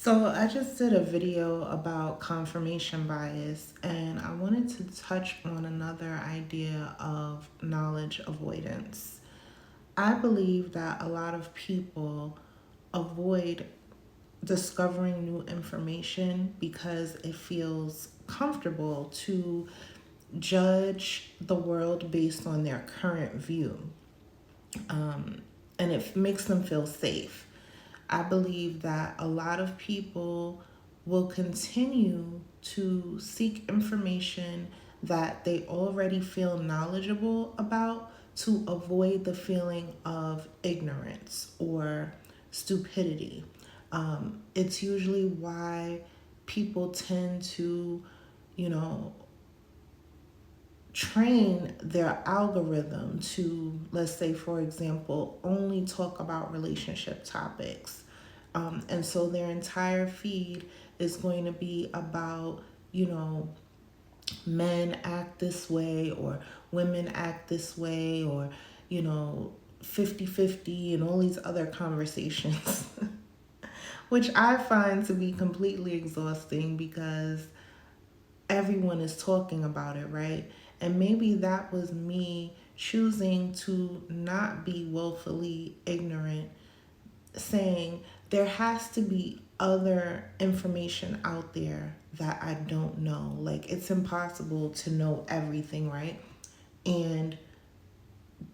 So I just did a video about confirmation bias, and I wanted to touch on another idea of knowledge avoidance. I believe that a lot of people avoid discovering new information because it feels comfortable to judge the world based on their current view, and it makes them feel safe. I believe that a lot of people will continue to seek information that they already feel knowledgeable about to avoid the feeling of ignorance or stupidity. It's usually why people tend to, you know, train their algorithm to, let's say, for example, only talk about relationship topics. And so their entire feed is going to be about, you know, men act this way or women act this way or, you know, 50-50 and all these other conversations, which I find to be completely exhausting because everyone is talking about it, right? And maybe that was me choosing to not be willfully ignorant, saying there has to be other information out there that I don't know. Like, it's impossible to know everything, right? And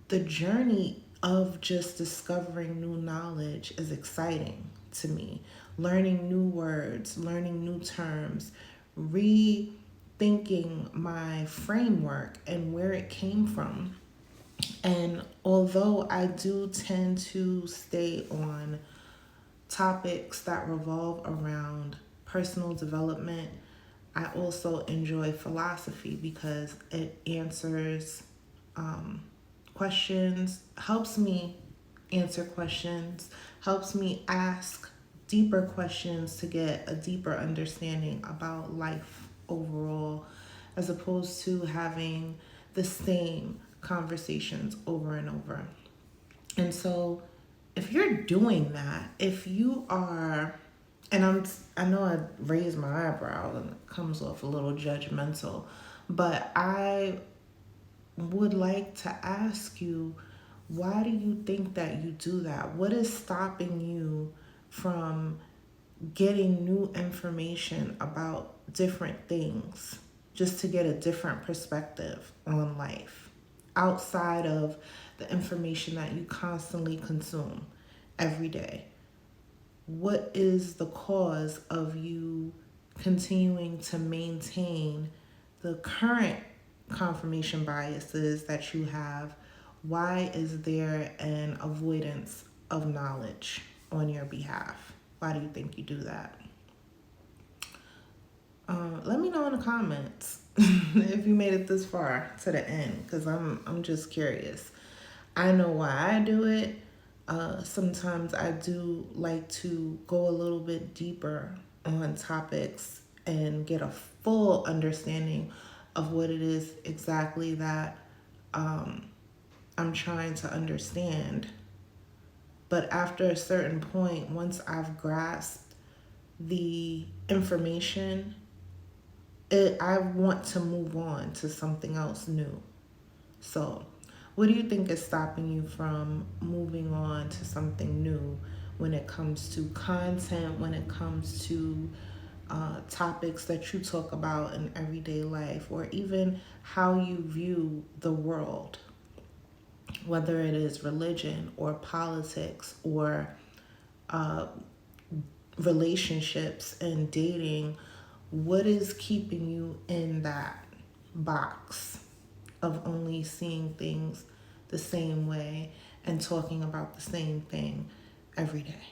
the journey of just discovering new knowledge is exciting to me. Learning new words, learning new terms, rethinking my framework and where it came from. And although I do tend to stay on topics that revolve around personal development, I also enjoy philosophy because it answers questions, helps me answer questions, helps me ask deeper questions to get a deeper understanding about life overall, as opposed to having the same conversations over and over. And so if you're doing that, if you are, and I know I raised my eyebrow and it comes off a little judgmental, but I would like to ask you, why do you think that you do that? What is stopping you from getting new information about different things just to get a different perspective on life outside of the information that you constantly consume every day? What is the cause of you continuing to maintain the current confirmation biases that you have? Why is there an avoidance of knowledge on your behalf? Why do you think you do that? Let me know in the comments if you made it this far to the end, because I'm just curious. I know why I do it. Sometimes I do like to go a little bit deeper on topics and get a full understanding of what it is exactly that I'm trying to understand. But after a certain point, once I've grasped the information, I want to move on to something else new. So, what do you think is stopping you from moving on to something new when it comes to content, when it comes to topics that you talk about in everyday life, or even how you view the world, whether it is religion or politics or relationships and dating? What is keeping you in that box of only seeing things the same way and talking about the same thing every day?